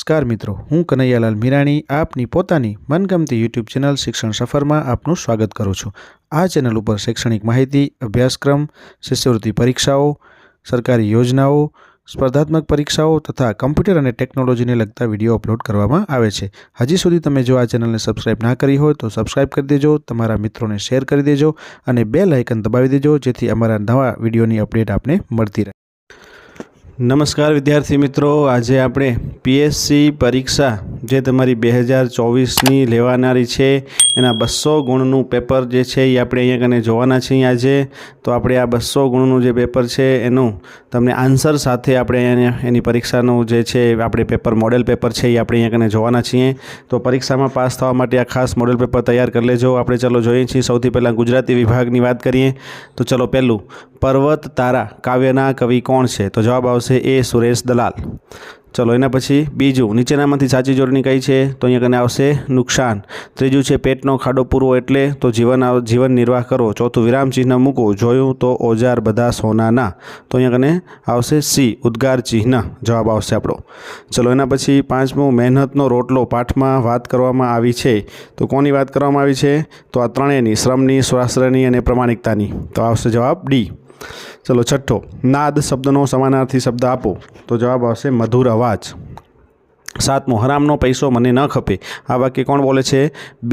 નમસ્કાર મિત્રો, હું કનૈયાલાલ મીરાણી આપની પોતાની મનગમતી યુટ્યુબ ચેનલ શિક્ષણ સફરમાં આપનું સ્વાગત કરું છું। આ ચેનલ ઉપર શૈક્ષણિક માહિતી, અભ્યાસક્રમ, શિષ્યવૃત્તિ પરીક્ષાઓ, સરકારી યોજનાઓ, સ્પર્ધાત્મક પરીક્ષાઓ તથા કમ્પ્યુટર અને ટેકનોલોજીને લગતા વિડીયો અપલોડ કરવામાં આવે છે। હજી સુધી તમે જો આ ચેનલને સબસ્ક્રાઇબ ના કરી હોય તો સબસ્ક્રાઇબ કરી દેજો, તમારા મિત્રોને શેર કરી દેજો અને બેલ આઇકન દબાવી દેજો જેથી અમારા નવા વિડીયોની અપડેટ આપને મળતી રહે। નમસ્કાર વિદ્યાર્થી મિત્રો, આજે આપણે પીએસસી પરીક્ષા જે તમારી 2024ની લેવાનારી છે એના 200 ગુણનું પેપર જે છે એ આપણે અહીંયા કને જોવાના છીએ આજે। તો આપણે આ 200 ગુણનું જે પેપર છે એનું તમને આન્સર સાથે આપણે એની પરીક્ષાનું જે છે આપણે પેપર મોડેલ પેપર છે એ આપણે અહીંયા કને જોવાના છીએ। તો પરીક્ષામાં પાસ થવા માટે આ ખાસ મોડેલ પેપર તૈયાર કરી લેજો। આપણે ચલો જોઈએ છીએ। સૌથી પહેલાં ગુજરાતી વિભાગની વાત કરીએ તો ચલો પહેલું, પર્વત તારા કાવ્યના કવિ કોણ છે? તો જવાબ આવશે એ સુરેશ દલાલ। ચલો એના પછી બીજું, નીચેનામાંથી સાચી જોડણી કઈ છે? તો અહીંયા કને આવશે નુકસાન। ત્રીજું છે પેટનો ખાડો પૂરવો એટલે? તો જીવન નિર્વાહ કરવો। ચોથું, વિરામ ચિહ્ન મૂકો, જોયું તો ઓજાર બધા સોનાના? તો અહીંયા કને આવશે સી, ઉદ્ગાર ચિહ્ન જવાબ આવશે આપણો। ચલો એના પછી પાંચમું, મહેનતનો રોટલો પાઠમાં વાત કરવામાં આવી છે તો કોની વાત કરવામાં આવી છે? તો આ ત્રણેયની, શ્રમની, સ્વાશ્રયની અને પ્રમાણિકતાની। તો આવશે જવાબ ડી। ચલો છઠ્ઠો, નાદ શબ્દનો સમાનાર્થી શબ્દ આપો તો જવાબ આવશે મધુર અવાજ। સાતમું, હરામનો પૈસો મને ન ખપે, આ વાક્ય કોણ બોલે છે?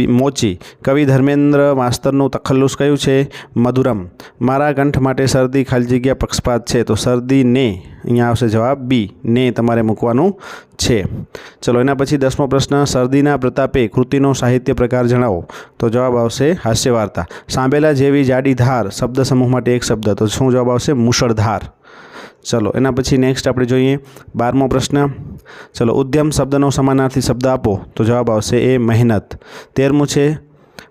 મોચી। કવિ ધર્મેન્દ્ર માસ્તરનું તખલ્લુસ કયું છે? મધુરમ। મારા કંઠ માટે શરદી ખાલી જગ્યા પક્ષપાત છે તો શરદી ને, અહીંયા આવશે જવાબ બી, ને તમારે મૂકવાનું છે। ચલો એના પછી 10મો પ્રશ્ન, શરદીના પ્રતાપે કૃતિનો સાહિત્ય પ્રકાર જણાવો તો જવાબ આવશે હાસ્ય વાર્તા। સાંભેલા જેવી જાડી ધાર શબ્દ સમૂહ માટે એક શબ્દ, તો શું જવાબ આવશે? મુશળધાર। ચલો એના પછી નેક્સ્ટ આપણે જોઈએ 12મો પ્રશ્ન, ચલો ઉદ્યમ શબ્દનો સમાનાર્થી શબ્દ આપો તો જવાબ આવશે એ મહેનત। 13મું છે,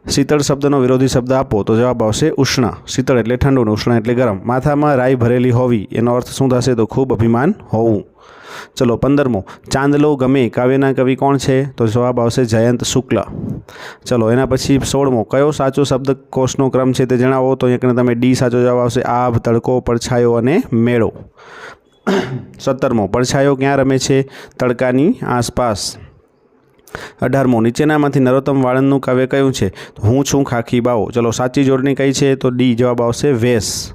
શીતળ શબ્દનો વિરોધી શબ્દ આપો તો જવાબ આવશે ઉષ્ણ। શીતળ એટલે ઠંડુ, ઉષ્ણ એટલે ગરમ। માથામાં રાઈ ભરેલી હોવી એનો અર્થ શું થશે? તો ખૂબ અભિમાન હોવું। ચલો 15મો, ચાંદલો ગમે કાવ્યના કવિ કોણ છે? તો જવાબ આવશે જયંત શુક્લ। ચલો એના પછી 16મો, કયો સાચો શબ્દકોશનો ક્રમ છે તે જણાવો તો અહીંયા તમે ડી સાચો જવાબ આવશે। આભ, તડકો, પડછાયો અને મેળો। 17મો, પડછાયો ક્યાં રમે છે? તડકાની આસપાસ। 18મો, નીચેનામાંથી નરોત્તમ વાળંદનું કાવ્ય કયું છે? હું છું ખાખી બાવો। ચલો સાચી જોડણી કઈ છે? તો ડી જવાબ આવશે વેશ।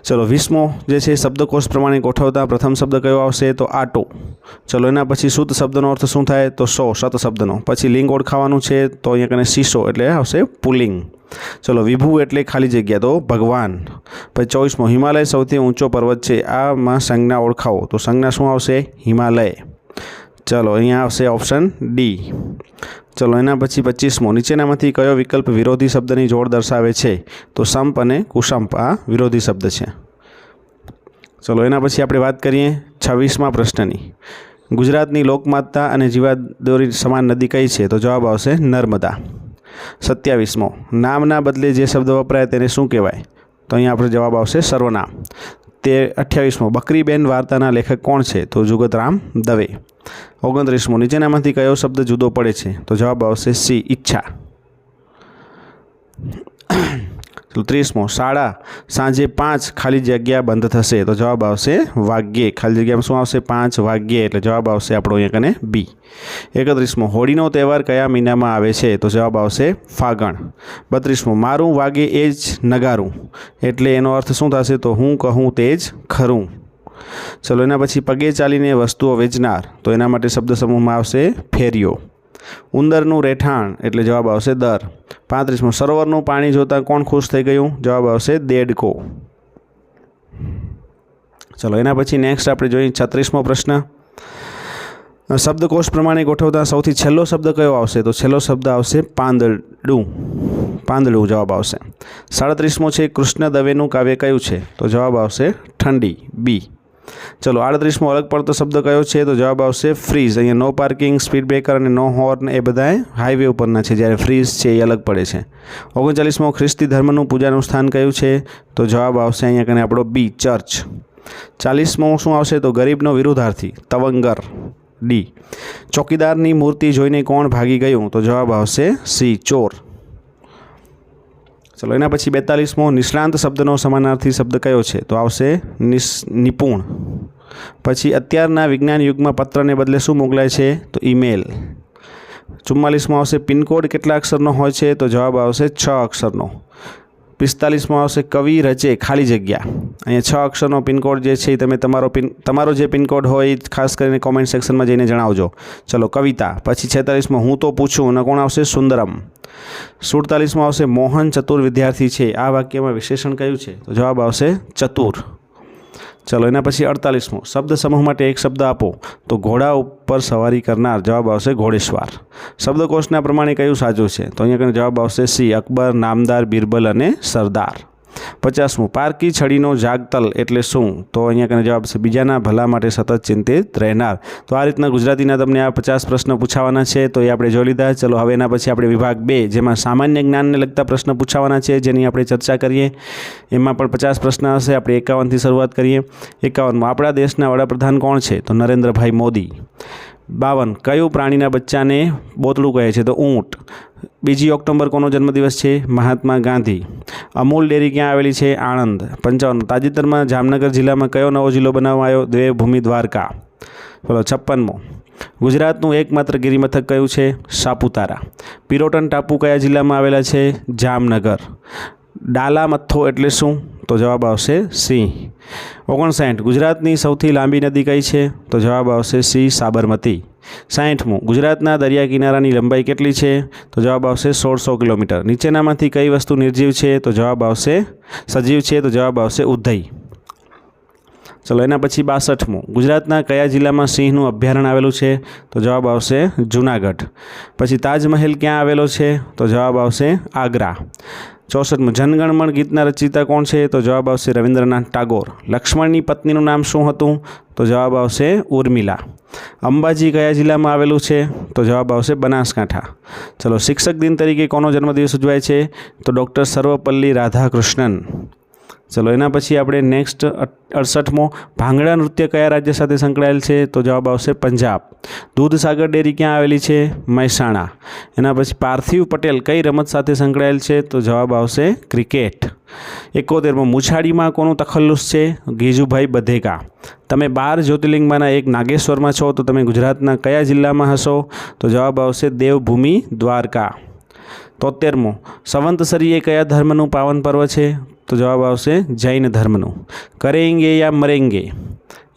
ચલો 20મો જે છે શબ્દકોશ પ્રમાણે ગોઠવતા પ્રથમ શબ્દ કયો આવશે? તો આટો। ચલો એના પછી શુદ્ધ શબ્દનો અર્થ શું થાય? તો સો, શત શબ્દનો। પછી લિંગ ઓળખાવાનું છે તો અહીંયા કને શીશો એટલે આવશે પુલ્લિંગ। ચલો વિભુ એટલે ખાલી જગ્યા તો ભગવાન। પછી 24મો, હિમાલય સૌથી ઊંચો પર્વત છે, આમાં સંજ્ઞા ઓળખાવો તો સંજ્ઞા શું આવશે? હિમાલય। ચલો અહીંયા આવશે ઓપ્શન ડી। ચલો એના પછી 25મો, નીચેનામાંથી કયો વિકલ્પ વિરોધી શબ્દની જોડ દર્શાવે છે? તો સંપ અને કુસંપ આ વિરોધી શબ્દ છે। ચલો એના પછી આપણે વાત કરીએ 26મા પ્રશ્નની, ગુજરાતની લોકમાતા અને જીવાદોરી સમાન નદી કઈ છે? તો જવાબ આવશે નર્મદા। 27મો, નામના બદલે જે શબ્દ વપરાય તેને શું કહેવાય? તો અહીંયા આપણે જવાબ આવશે સર્વનામ। 28મો, બકરીબેન વાર્તાના લેખક કોણ છે? તો જુગતરામ દવે। 29મો, નીચેનામાંથી કયો શબ્દ જુદો પડે છે? તો જવાબ આવશે સી, ઈચ્છા। 30મો, શાળા સાંજે 5 ખાલી જગ્યા બંધ થશે તો જવાબ આવશે વાગ્યે। ખાલી જગ્યામાં શું આવશે? 5 વાગ્યે એટલે જવાબ આવશે આપણો અહીંયા કને બી। 31મો, હોળીનો તહેવાર કયા મહિનામાં આવે છે? તો જવાબ આવશે ફાગણ। 32મો, મારું વાગે એ જ નગારું એટલે એનો અર્થ શું થશે? તો હું કહું તે જ ખરું। ચલો એના પછી પગે ચાલીને વસ્તુઓ વેચનાર તો એના માટે શબ્દ સમૂહમાં આવશે ફેરિયો। ઉંદરનું રહેઠાણ એટલે જવાબ આવશે દર। 35મો, સરોવરનું પાણી જોતાં કોણ ખુશ થઈ ગયું? જવાબ આવશે દેડકો। ચલો એના પછી નેક્સ્ટ આપણે જોઈએ 36મો પ્રશ્ન, શબ્દકોશ પ્રમાણે ગોઠવતા સૌથી છેલ્લો શબ્દ કયો આવશે? તો છેલ્લો શબ્દ આવશે પાંદડું, પાંદડું જવાબ આવશે। 37મો છે, કૃષ્ણ દવેનું કાવ્ય કયું છે? તો જવાબ આવશે ઠંડી, બી। ચલો 38મો, અલગ પડતો શબ્દ કયો છે? તો જવાબ આવશે ફ્રીઝ। અહીંયા નો પાર્કિંગ, સ્પીડ બ્રેકર અને નો હોર્ન એ બધા હાઈવે ઉપરના છે, જ્યારે ફ્રીઝ છે એ અલગ પડે છે। 39મો, ખ્રિસ્તી ધર્મનું પૂજાનું સ્થાન કયું છે? તો જવાબ આવશે અહીંયા કને આપણો બી, ચર્ચ। 40મો શું આવશે? તો ગરીબનો વિરુદ્ધાર્થી તવંગર, ડી। ચોકીદારની મૂર્તિ જોઈને કોણ ભાગી ગયું? તો જવાબ આવશે સી, ચોર। ચલો એના પછી 42મો, નિષ્ણાંત શબ્દનો સમાનાર્થી શબ્દ કયો છે? તો આવશે નિપુણ। પછી અત્યારના વિજ્ઞાન યુગમાં પત્રને બદલે શું મોકલાય છે? તો ઈમેલ. 44માં આવશે પિનકોડ કેટલા અક્ષરનો હોય છે? તો જવાબ આવશે 6 અક્ષરનો. 45માં આવશે કવિ રચે ખાલી જગ્યા. અહીંયા 6 અક્ષરનો પિનકોડ જે છે એ તમે તમારો જે પિનકોડ હોય એ ખાસ કરીને કોમેન્ટ સેક્શનમાં જઈને જણાવજો. ચલો કવિતા. પછી 46માં હું તો પૂછું અને કોણ આવશે? સુંદરમ. 47માં આવશે મોહન ચતુર વિદ્યાર્થી છે. આ વાક્યમાં વિશેષણ કયું છે? તો જવાબ આવશે ચતુર. ચલો એના પછી 48મો શબ્દ સમૂહ માટે એક શબ્દ આપો. તો ઘોડા ઉપર સવારી કરનાર. જવાબ આવશે ઘોડેસવાર. શબ્દકોશના પ્રમાણે કયું સાચું છે? તો અહીંયા જવાબ આવશે સી અકબર, નામદાર, બિરબલ અને સરદાર. 50મું પારકી છડીનો જાગતલ એટલે શું? તો અહીંયા જવાબ છે બીજાના ભલા માટે સતત ચિંતિત રહેનાર. તો આ રીતના ગુજરાતીના તમને આ 50 પ્રશ્ન પૂછાવાના છે, તો એ આપણે જોઈ લીધા. ચલો હવે એના પછી આપણે વિભાગ 2 જેમાં સામાન્ય જ્ઞાનને લગતા પ્રશ્ન પૂછાવાના છે, જેની આપણે ચર્ચા કરીએ. એમાં પણ 50 પ્રશ્ન હશે. આપણે 51થી શરૂઆત કરીએ. 51માં આપણા દેશના વડાપ્રધાન કોણ છે? તો નરેન્દ્રભાઈ મોદી. 52 કયું પ્રાણીના બચ્ચાને બોતડું કહે છે? તો ઊંટ. 2 ઓક્ટોબર કોનો જન્મદિવસ છે? મહાત્મા ગાંધી. અમૂલ ડેરી ક્યાં આવેલી છે? આણંદ. 55 તાજેતરમાં જામનગર જિલ્લામાં કયો નવો જિલ્લો બનાવવામાં આવ્યો? દેવભૂમિ દ્વારકા. બોલો 56મો ગુજરાતનું એકમાત્ર ગિરિમથક કયું છે? સાપુતારા. પિરોટન ટાપુ કયા જિલ્લામાં આવેલા છે? જામનગર. ડાલા મથ્થો એટલે શું? તો જવાબ આવશે સિંહ. 59 ગુજરાતની સૌથી લાંબી નદી કઈ છે? તો જવાબ આવશે સી સાબરમતી. 60મું ગુજરાતના દરિયા કિનારાની લંબાઈ કેટલી છે? તો જવાબ આવશે 1600 કિલોમીટર. નીચેનામાંથી કઈ વસ્તુ નિર્જીવ છે? તો જવાબ આવશે સજીવ છે. તો જવાબ આવશે ઉધઈ. ચલો એના પછી 62મું ગુજરાતના કયા જિલ્લામાં સિંહનું અભયારણ્ય આવેલું છે? તો જવાબ આવશે જૂનાગઢ. પછી તાજમહેલ ક્યાં આવેલો છે? તો જવાબ આવશે આગ્રા. 64મું જનગણમણ ગીતના રચયિતા કોણ છે? તો જવાબ આવશે રવિન્દ્રનાથ ટાગોર. લક્ષ્મણની પત્નીનું નામ શું હતું? તો જવાબ આવશે ઉર્મિલા. અંબાજી કયા જિલ્લામાં આવેલું છે? તો જવાબ આવશે બનાસકાંઠા. ચલો શિક્ષક દિન તરીકે કોનો જન્મદિવસ ઉજવાય છે? તો ડૉક્ટર સર્વપલ્લી રાધાકૃષ્ણન. ચલો એના પછી આપણે નેક્સ્ટ 68મો ભાંગડા નૃત્ય કયા રાજ્ય સાથે સંકળાયેલ છે? તો જવાબ આવશે પંજાબ. દૂધસાગર ડેરી ક્યાં આવેલી છે? મહેસાણા. એના પછી પાર્થિવ પટેલ કઈ રમત સાથે સંકળાયેલ છે? તો જવાબ આવશે ક્રિકેટ. 71મો મૂછાળીમાં કોનું તખલ્લુસ છે? ગીજુભાઈ બધેકા. તમે 12 જ્યોતિર્લિંગમાંના એક નાગેશ્વરમાં છો, તો તમે ગુજરાતના કયા જિલ્લામાં હશો? તો જવાબ આવશે દેવભૂમિ દ્વારકા. 73મો સંવંતસરી એ કયા ધર્મનું પાવન પર્વ છે? તો જવાબ આવશે જૈન ધર્મનું. કરેંગે યા મરેંગે.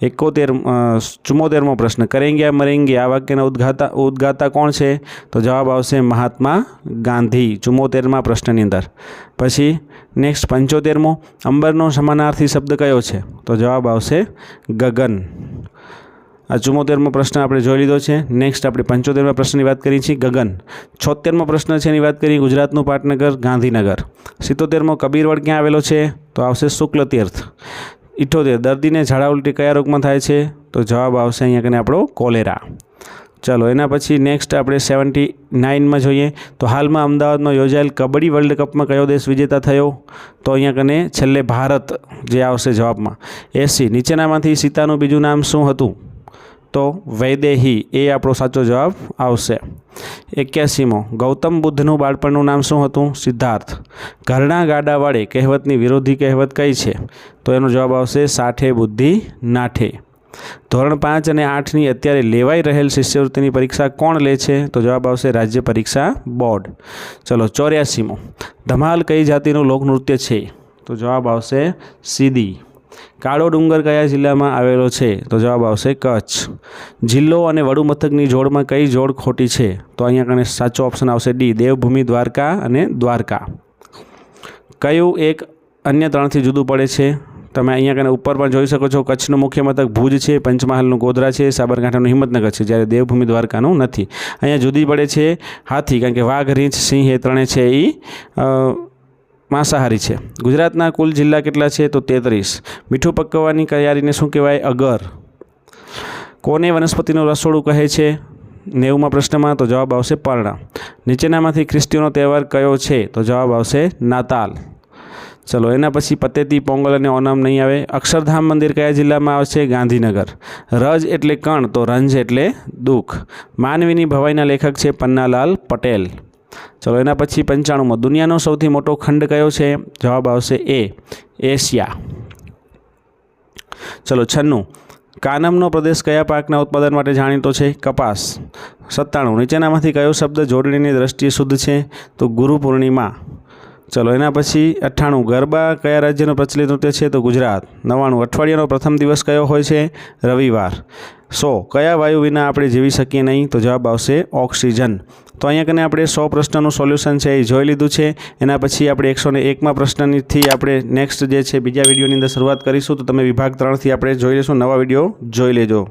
74મો પ્રશ્ન કરેંગે યા મરેંગે આ વાક્યના ઉદ્ગાતા કોણ છે? તો જવાબ આવશે મહાત્મા ગાંધી 74મા પ્રશ્નની અંદર. પછી નેક્સ્ટ 75મો અંબરનો સમાનાર્થી શબ્દ કયો છે? તો જવાબ આવશે ગગન. આ 74મો પ્રશ્ન આપણે જોઈ લીધો છે. નેક્સ્ટ આપણે 75મા પ્રશ્નની વાત કરીએ છીએ ગગન. 76મો પ્રશ્ન છે એની વાત કરીએ ગુજરાતનું પાટનગર ગાંધીનગર. 77મો કબીરવડ ક્યાં આવેલો છે? તો આવશે શુક્લ તીર્થ. 78 દર્દીને ઝાડા ઉલટી કયા રોગમાં થાય છે? તો જવાબ આવશે અહીંયા કને આપણો કોલેરા. ચલો એના પછી નેક્સ્ટ આપણે 79માં જોઈએ તો હાલમાં અમદાવાદમાં યોજાયેલ કબડ્ડી વર્લ્ડ કપમાં કયો દેશ વિજેતા થયો? તો અહીંયા કને છેલ્લે ભારત જે આવશે જવાબમાં. 80 નીચેનામાંથી સીતાનું બીજું નામ શું હતું? તો વૈદેહી એ આપણો સાચો જવાબ આવશે. 81મો ગૌતમ બુદ્ધનું બાળપણનું નામ શું હતું? સિદ્ધાર્થ. ઘરણા ગાડા વાળે કહેવતની વિરોધી કહેવત કઈ છે? તો એનો જવાબ આવશે સાઠે બુદ્ધિ નાઠે. ધોરણ 5 અને 8ની અત્યારે લેવાઈ રહેલ શિષ્યવૃત્તિની પરીક્ષા કોણ લે છે? તો જવાબ આવશે રાજ્ય પરીક્ષા બોર્ડ. ચલો 84મો ધમાલ કઈ જાતિનું લોકનૃત્ય છે? તો જવાબ આવશે સીધી. કાળો ડુંગર કયા જિલ્લામાં આવેલો છે? તો જવાબ આવશે કચ્છ. જિલ્લો અને વડુ મથકની જોડમાં કઈ જોડ ખોટી છે? તો અહીંયા કને સાચો ઓપ્શન આવશે ડી દેવભૂમિ દ્વારકા અને દ્વારકા. કયું એક અન્ય 3થી જુદું પડે છે? તમે અહીંયા કને ઉપર પણ જોઈ શકો છો કચ્છનું મુખ્ય મથક ભુજ છે, પંચમહાલનું ગોધરા છે, સાબરકાંઠાનું હિંમતનગર છે, જ્યારે દેવભૂમિ દ્વારકાનું નથી. અહીંયા જુદી પડે છે હાથી, કારણ કે વાઘ, રીંછ, સિંહ એ ત્રણે છે એ માંસાહારી છે. ગુજરાતના કુલ જિલ્લા કેટલા છે? તો 33. મીઠું પકવવાની તૈયારીને શું કહેવાય? અગર. કોને વનસ્પતિનું રસોડું કહે છે? 90મા પ્રશ્નમાં તો જવાબ આવશે પર્ણ. નીચેનામાંથી ખ્રિસ્તીઓનો તહેવાર કયો છે? તો જવાબ આવશે નાતાલ. ચલો એના પછી પતેતી, પોંગલ અને ઓનમ નહીં આવે. અક્ષરધામ મંદિર કયા જિલ્લામાં આવશે? ગાંધીનગર. રજ એટલે કણ, તો રંજ એટલે દુઃખ. માનવીની ભવાઈના લેખક છે પન્નાલાલ પટેલ. ચલો એના પછી 95મો દુનિયાનો સૌથી મોટો ખંડ કયો છે? જવાબ આવશે એ એશિયા. ચલો 96 કાનમનો પ્રદેશ કયા પાકના ઉત્પાદન માટે જાણીતો છે? કપાસ. 97. નીચેનામાંથી કયો શબ્દ જોડણીની દ્રષ્ટિએ શુદ્ધ છે? તો ગુરુ પૂર્ણિમા. ચલો એના પછી 98. ગરબા કયા રાજ્યનું પ્રચલિત નૃત્ય છે? તો ગુજરાત. 99. અઠવાડિયાનો પ્રથમ દિવસ કયો હોય છે? રવિવાર. 100. કયા વાયુ વિના આપણે જીવી શકીએ નહીં? તો જવાબ આવશે ઓક્સિજન. તો અહીંયા કને આપણે 100 પ્રશ્નનું સોલ્યુશન છે એ જોઈ લીધું છે. એના પછી આપણે 101માં પ્રશ્નથી આપણે નેક્સ્ટ જે છે બીજા વિડીયોની અંદર શરૂઆત કરીશું. તો તમે વિભાગ 3થી આપણે જોઈ લઈશું. નવા વિડીયો જોઈ લેજો.